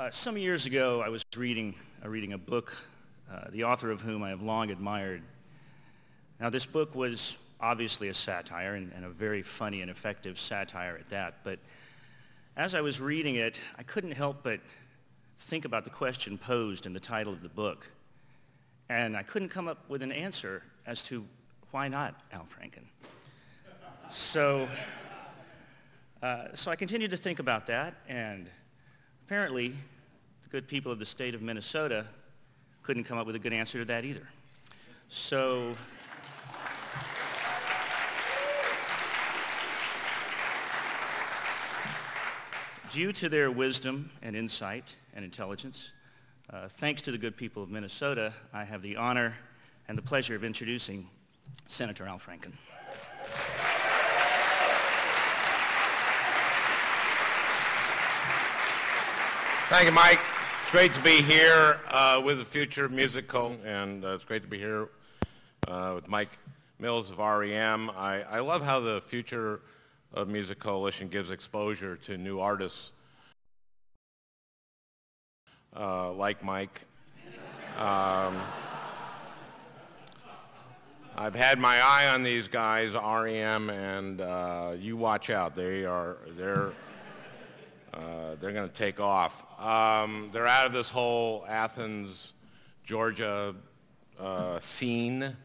Some years ago, I was reading a book, the author of whom I have long admired. Now, this book was obviously a satire, and a very funny and effective satire at that. But as I was reading it, I couldn't help but think about the question posed in the title of the book. And I couldn't come up with an answer as to why not Al Franken. So I continued to think about that, and apparently the good people of the state of Minnesota couldn't come up with a good answer to that either. So due to their wisdom and insight and intelligence, thanks to the good people of Minnesota, I have the honor and the pleasure of introducing Senator Al Franken. Thank you, Mike. It's great to be here with the Future of Music Co., and it's great to be here with Mike Mills of REM. I love how the Future of Music Coalition gives exposure to new artists like Mike. I've had my eye on these guys, REM, and you watch out. They're going to take off. They're out of this whole Athens, Georgia scene.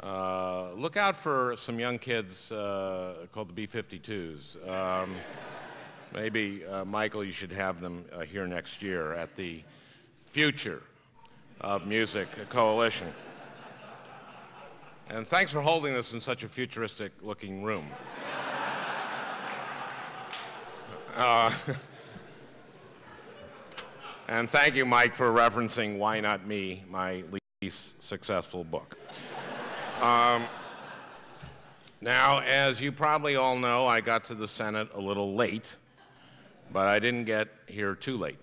Look out for some young kids called the B-52s. Maybe, Michael, you should have them here next year at the Future of Music Coalition. And thanks for holding this in such a futuristic-looking room. And thank you, Mike, for referencing Why Not Me, my least successful book. Now, as you probably all know, I got to the Senate a little late, but I didn't get here too late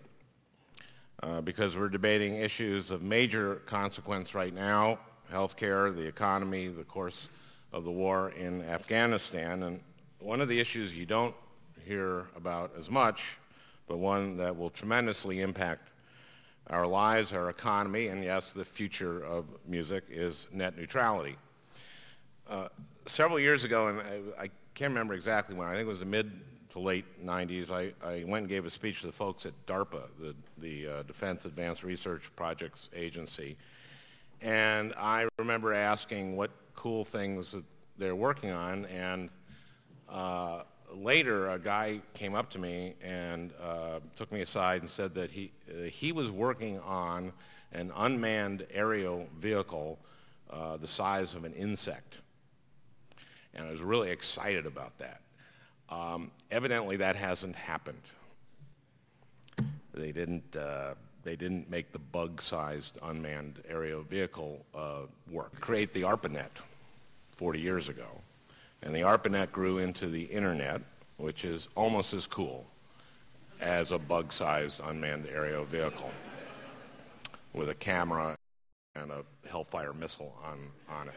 because we're debating issues of major consequence right now: healthcare, the economy, the course of the war in Afghanistan. And one of the issues you don't hear about as much, but one that will tremendously impact our lives, our economy, and yes, the future of music, is net neutrality. Several years ago, and I can't remember exactly when, I think it was the mid to late 90s, I went and gave a speech to the folks at DARPA, the Defense Advanced Research Projects Agency, and I remember asking what cool things that they're working on, and later, a guy came up to me and took me aside and said that he was working on an unmanned aerial vehicle the size of an insect. And I was really excited about that. Evidently, that hasn't happened. They didn't make the bug-sized unmanned aerial vehicle work. Create the ARPANET 40 years ago. And the ARPANET grew into the internet, which is almost as cool as a bug-sized unmanned aerial vehicle with a camera and a Hellfire missile on it.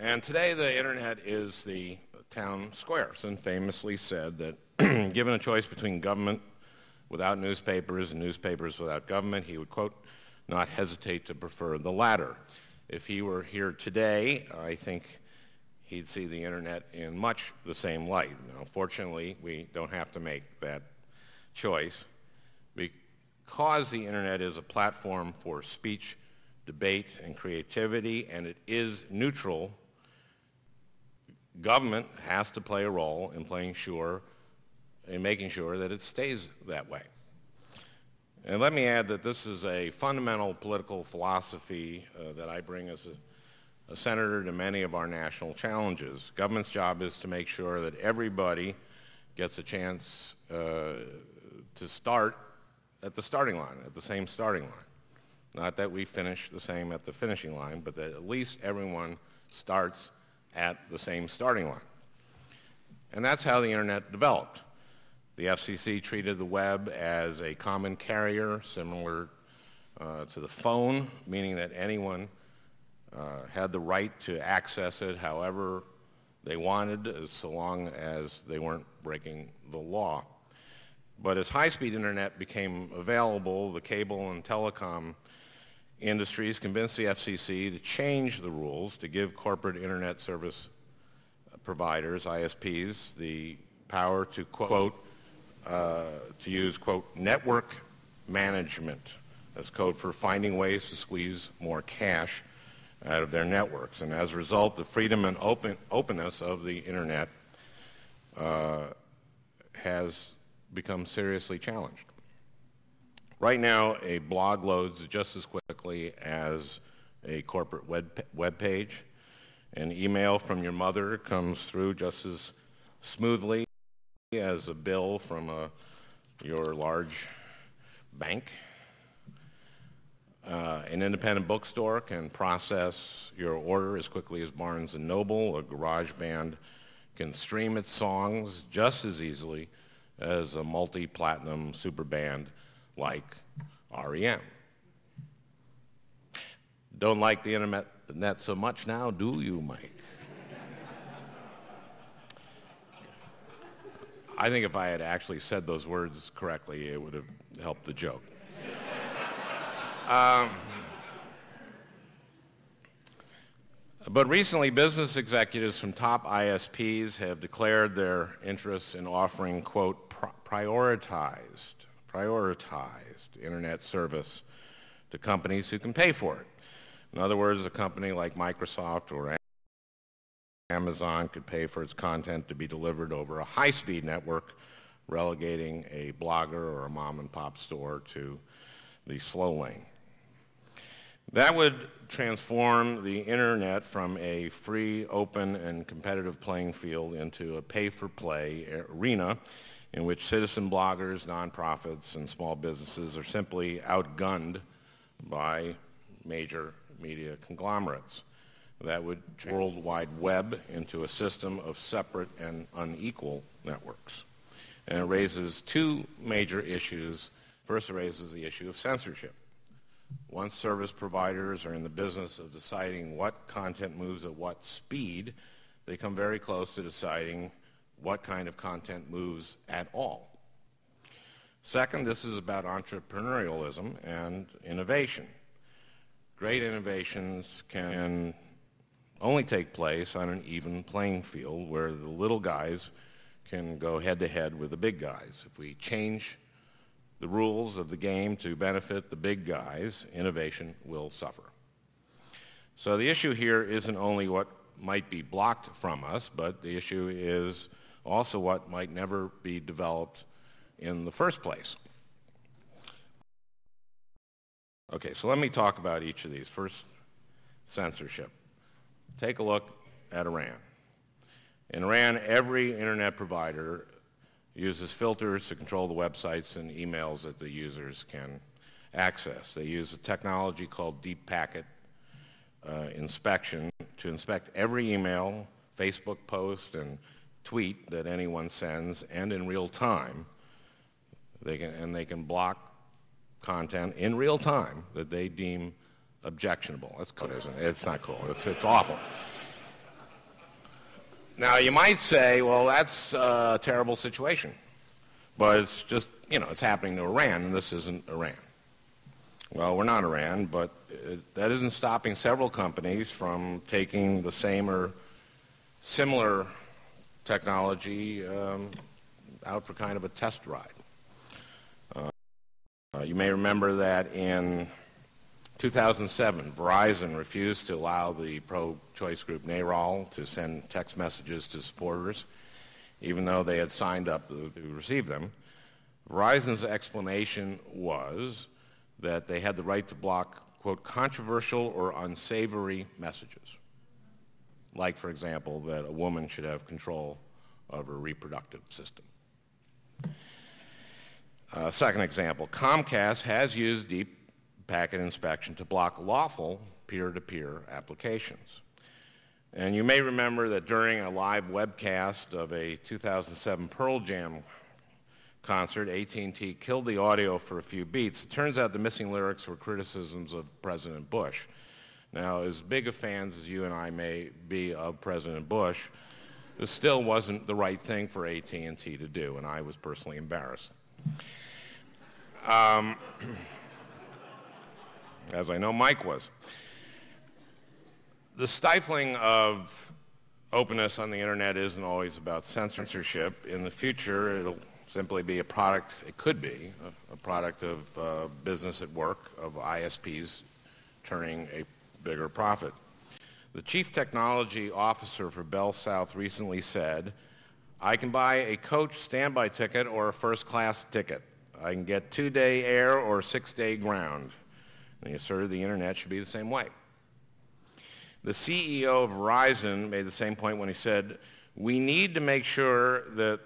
And today the internet is the town square. And famously said that given a choice between government without newspapers and newspapers without government, he would, quote, not hesitate to prefer the latter. If he were here today, I think he'd see the internet in much the same light. Now, fortunately, we don't have to make that choice. Because the internet is a platform for speech, debate, and creativity, and it is neutral, government has to play a role in making sure that it stays that way. And let me add that this is a fundamental political philosophy that I bring as a senator to many of our national challenges. Government's job is to make sure that everybody gets a chance to start at the starting line, at the same starting line. Not that we finish the same at the finishing line, but that at least everyone starts at the same starting line. And that's how the internet developed. The FCC treated the web as a common carrier similar to the phone, meaning that anyone had the right to access it however they wanted, so long as they weren't breaking the law. But as high-speed internet became available, the cable and telecom industries convinced the FCC to change the rules to give corporate internet service providers, ISPs, the power to, quote, to use, quote, network management as code for finding ways to squeeze more cash out of their networks. And as a result, the freedom and openness of the internet has become seriously challenged. Right now, a blog loads just as quickly as a corporate web page. An email from your mother comes through just as smoothly as a bill from your large bank. An independent bookstore can process your order as quickly as Barnes & Noble. A garage band can stream its songs just as easily as a multi-platinum super band like REM. Don't like the internet so much now, do you, Mike? I think if I had actually said those words correctly, it would have helped the joke. But recently, business executives from top ISPs have declared their interests in offering, quote, prioritized internet service to companies who can pay for it. In other words, a company like Microsoft or Amazon could pay for its content to be delivered over a high-speed network, relegating a blogger or a mom-and-pop store to the slow lane. That would transform the internet from a free, open, and competitive playing field into a pay-for-play arena in which citizen bloggers, nonprofits, and small businesses are simply outgunned by major media conglomerates. That would turn the World Wide Web into a system of separate and unequal networks. And it raises two major issues. First, it raises the issue of censorship. Once service providers are in the business of deciding what content moves at what speed, they come very close to deciding what kind of content moves at all. Second, this is about entrepreneurialism and innovation. Great innovations can only take place on an even playing field where the little guys can go head-to-head with the big guys. If we change the rules of the game to benefit the big guys, innovation will suffer. So the issue here isn't only what might be blocked from us, but the issue is also what might never be developed in the first place. Okay, so let me talk about each of these. First, censorship. Take a look at Iran. In Iran, every internet provider uses filters to control the websites and emails that the users can access. They use a technology called deep packet inspection to inspect every email, Facebook post, and tweet that anyone sends, and in real time. They can block content in real time that they deem objectionable. That's cool, isn't it? It's not cool. It's awful. Now, you might say, well, that's a terrible situation. But it's just, it's happening to Iran, and this isn't Iran. Well, we're not Iran, but that isn't stopping several companies from taking the same or similar technology out for kind of a test ride. You may remember that in 2007, Verizon refused to allow the pro-choice group NARAL to send text messages to supporters, even though they had signed up to receive them. Verizon's explanation was that they had the right to block, quote, controversial or unsavory messages. Like, for example, that a woman should have control of her reproductive system. Second example, Comcast has used deep packet inspection to block lawful peer-to-peer applications. And you may remember that during a live webcast of a 2007 Pearl Jam concert, AT&T killed the audio for a few beats. It turns out the missing lyrics were criticisms of President Bush. Now, as big of fans as you and I may be of President Bush, this still wasn't the right thing for AT&T to do, and I was personally embarrassed. As I know Mike was. The stifling of openness on the internet isn't always about censorship. In the future, it'll simply be a product, it could be, a product of business at work, of ISPs turning a bigger profit. The chief technology officer for Bell South recently said, "I can buy a coach standby ticket or a first-class ticket. I can get 2-day air or 6-day ground." And he asserted the internet should be the same way. The CEO of Verizon made the same point when he said, "We need to make sure that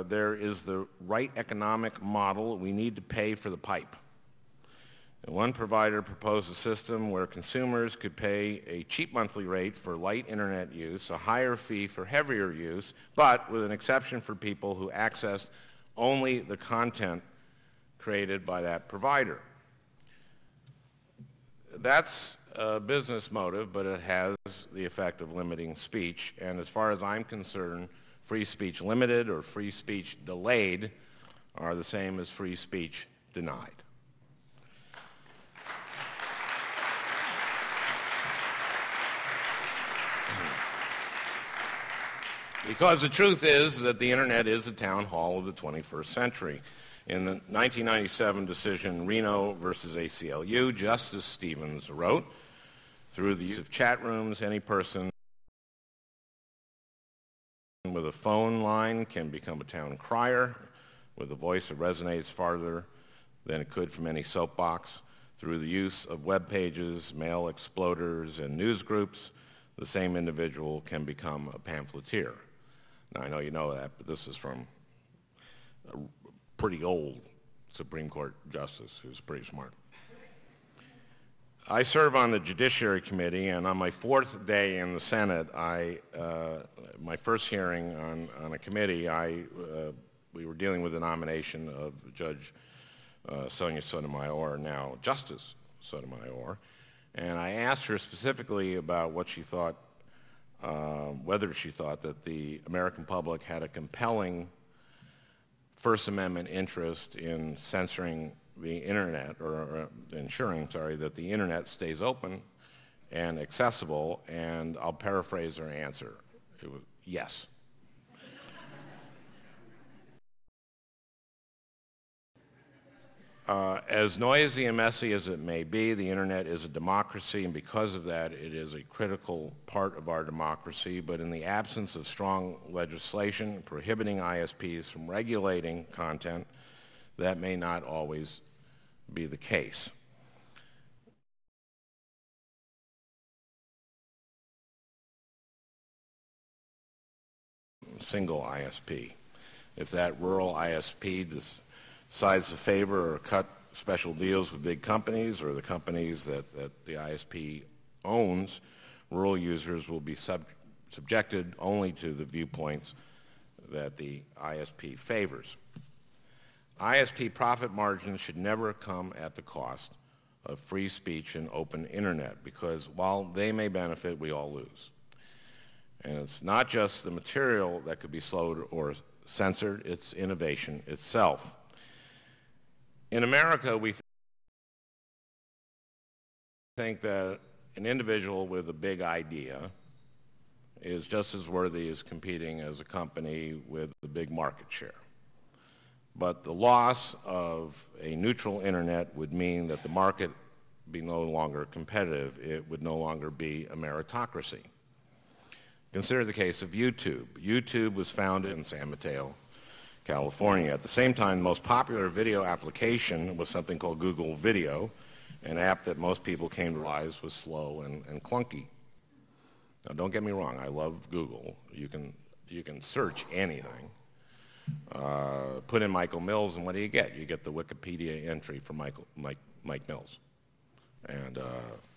there is the right economic model. We need to pay for the pipe." And one provider proposed a system where consumers could pay a cheap monthly rate for light internet use, a higher fee for heavier use, but with an exception for people who access only the content created by that provider. That's a business motive, but it has the effect of limiting speech. And as far as I'm concerned, free speech limited or free speech delayed are the same as free speech denied. Because the truth is that the internet is the town hall of the 21st century. In the 1997 decision, Reno versus ACLU, Justice Stevens wrote, "Through the use of chat rooms, any person with a phone line can become a town crier with a voice that resonates farther than it could from any soapbox. Through the use of web pages, mail exploders, and news groups, the same individual can become a pamphleteer." Now, I know you know that, but this is from a pretty old Supreme Court justice who's pretty smart. I serve on the Judiciary Committee, and on my 4th day in the Senate, my first hearing on a committee, we were dealing with the nomination of Judge Sonia Sotomayor, now Justice Sotomayor, and I asked her specifically about what she thought, whether she thought that the American public had a compelling First Amendment interest in censoring the internet, or ensuring, that the internet stays open and accessible, and I'll paraphrase her answer. It was yes. As noisy and messy as it may be, the internet is a democracy, and because of that, it is a critical part of our democracy. But in the absence of strong legislation prohibiting ISPs from regulating content, that may not always be the case. Single ISP. If that rural ISP decides to favor or cut special deals with big companies or the companies that the ISP owns, rural users will be subjected only to the viewpoints that the ISP favors. ISP profit margins should never come at the cost of free speech and open internet, because while they may benefit, we all lose. And it's not just the material that could be slowed or censored, it's innovation itself. In America, we think that an individual with a big idea is just as worthy as competing as a company with a big market share. But the loss of a neutral internet would mean that the market be no longer competitive. It would no longer be a meritocracy. Consider the case of YouTube. YouTube was founded in San Mateo, California. At the same time, the most popular video application was something called Google Video, an app that most people came to realize was slow and clunky. Now, don't get me wrong, I love Google. You can search anything. Put in Michael Mills, and what do you get? You get the Wikipedia entry for Mike Mills. And,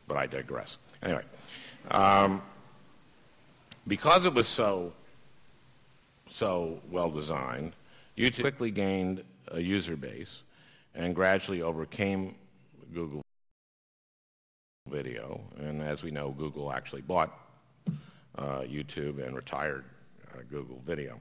but I digress. Anyway, because it was so well designed, YouTube quickly gained a user base and gradually overcame Google Video. And as we know, Google actually bought YouTube and retired Google Video.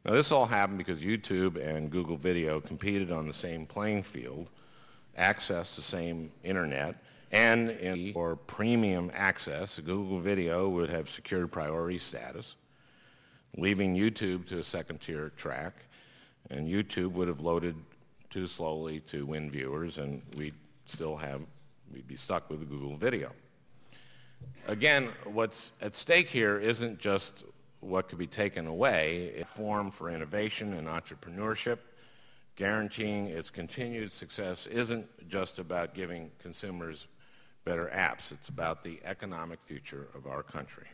Now, this all happened because YouTube and Google Video competed on the same playing field, accessed the same internet, and for premium access, Google Video would have secured priority status, leaving YouTube to a second-tier track, and YouTube would have loaded too slowly to win viewers, and we'd be stuck with Google Video. Again, what's at stake here isn't just what could be taken away. It's a forum for innovation and entrepreneurship. Guaranteeing its continued success isn't just about giving consumers better apps. It's about the economic future of our country.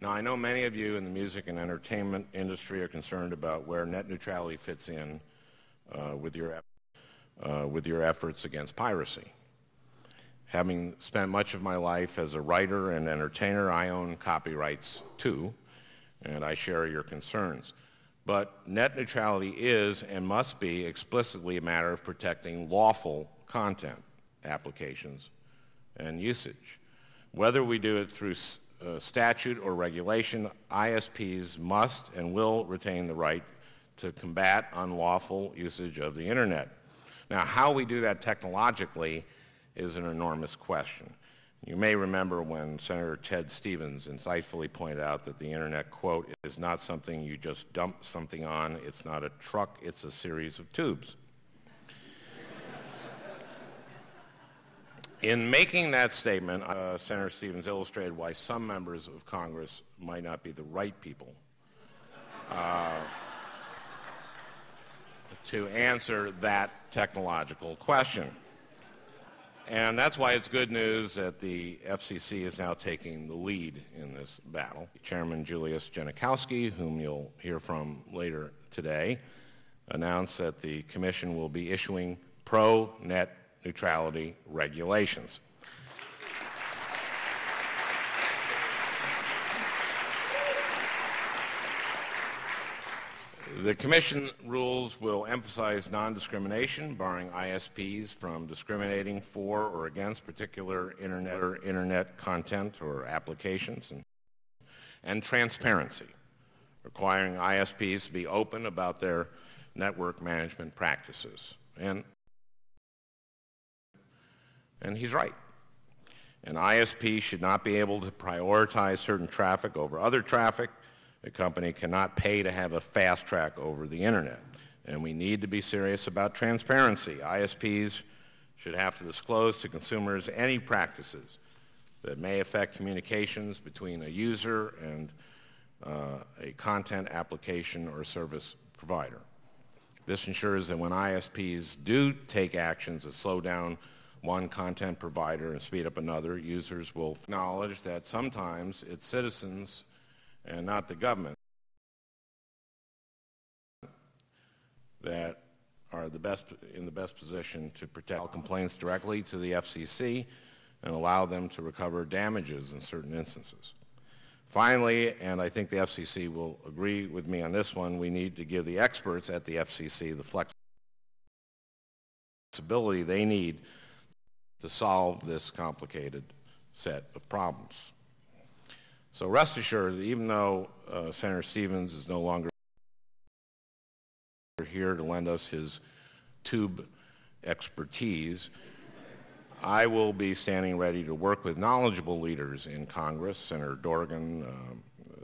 Now, I know many of you in the music and entertainment industry are concerned about where net neutrality fits in with your efforts against piracy. Having spent much of my life as a writer and entertainer, I own copyrights too, and I share your concerns. But net neutrality is and must be explicitly a matter of protecting lawful content, applications, and usage. Whether we do it through statute or regulation, ISPs must and will retain the right to combat unlawful usage of the internet. Now, how we do that technologically is an enormous question. You may remember when Senator Ted Stevens insightfully pointed out that the internet, quote, is not something you just dump something on, it's not a truck, it's a series of tubes. In making that statement, Senator Stevens illustrated why some members of Congress might not be the right people to answer that technological question. And that's why it's good news that the FCC is now taking the lead in this battle. Chairman Julius Genachowski, whom you'll hear from later today, announced that the Commission will be issuing pro-net neutrality regulations. The Commission rules will emphasize non-discrimination, barring ISPs from discriminating for or against particular internet content or applications, and transparency, requiring ISPs to be open about their network management practices. And he's right. An ISP should not be able to prioritize certain traffic over other traffic. A company cannot pay to have a fast track over the internet. And we need to be serious about transparency. ISPs should have to disclose to consumers any practices that may affect communications between a user and a content application or service provider. This ensures that when ISPs do take actions that slow down one content provider and speed up another, users will acknowledge that sometimes it's citizens and not the government that are in the best position to protect complaints directly to the FCC and allow them to recover damages in certain instances. Finally, and I think the FCC will agree with me on this one, we need to give the experts at the FCC the flexibility they need to solve this complicated set of problems. So rest assured that even though Senator Stevens is no longer here to lend us his tube expertise, I will be standing ready to work with knowledgeable leaders in Congress, Senator Dorgan,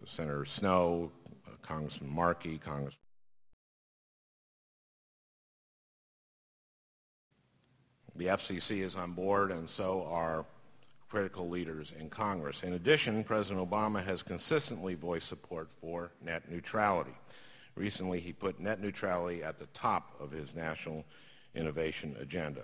Senator Snow, Congressman Markey, Congressman. The FCC is on board, and so are critical leaders in Congress. In addition, President Obama has consistently voiced support for net neutrality. Recently, he put net neutrality at the top of his national innovation agenda.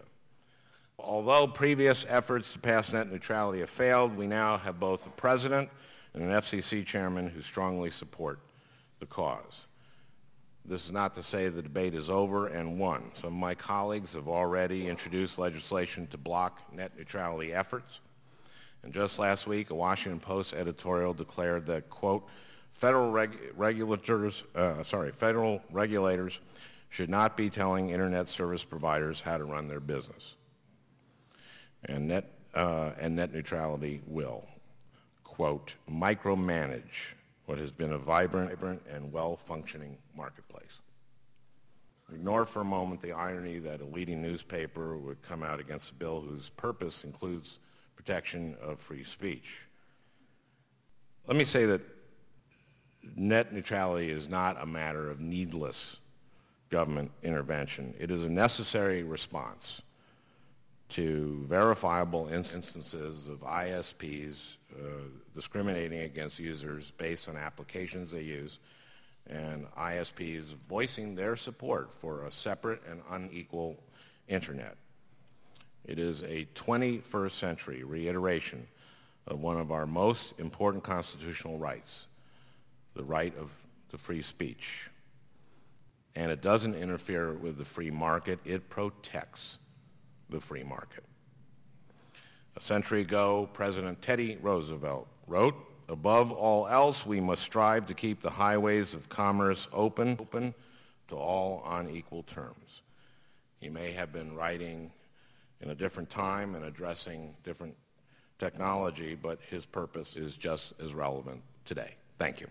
Although previous efforts to pass net neutrality have failed, we now have both a president and an FCC chairman who strongly support the cause. This is not to say the debate is over and won. Some of my colleagues have already introduced legislation to block net neutrality efforts. And just last week, a Washington Post editorial declared that, quote, federal regulators should not be telling internet service providers how to run their business. And net neutrality will, quote, micromanage what has been a vibrant and well-functioning marketplace. Ignore for a moment the irony that a leading newspaper would come out against a bill whose purpose includes protection of free speech. Let me say that net neutrality is not a matter of needless government intervention. It is a necessary response to verifiable instances of ISPs discriminating against users based on applications they use, and ISPs voicing their support for a separate and unequal internet. It is a 21st century reiteration of one of our most important constitutional rights, the right to free speech. And it doesn't interfere with the free market, it protects the free market. A century ago, President Teddy Roosevelt wrote, "Above all else, we must strive to keep the highways of commerce open to all on equal terms." He may have been writing in a different time and addressing different technology, but his purpose is just as relevant today. Thank you.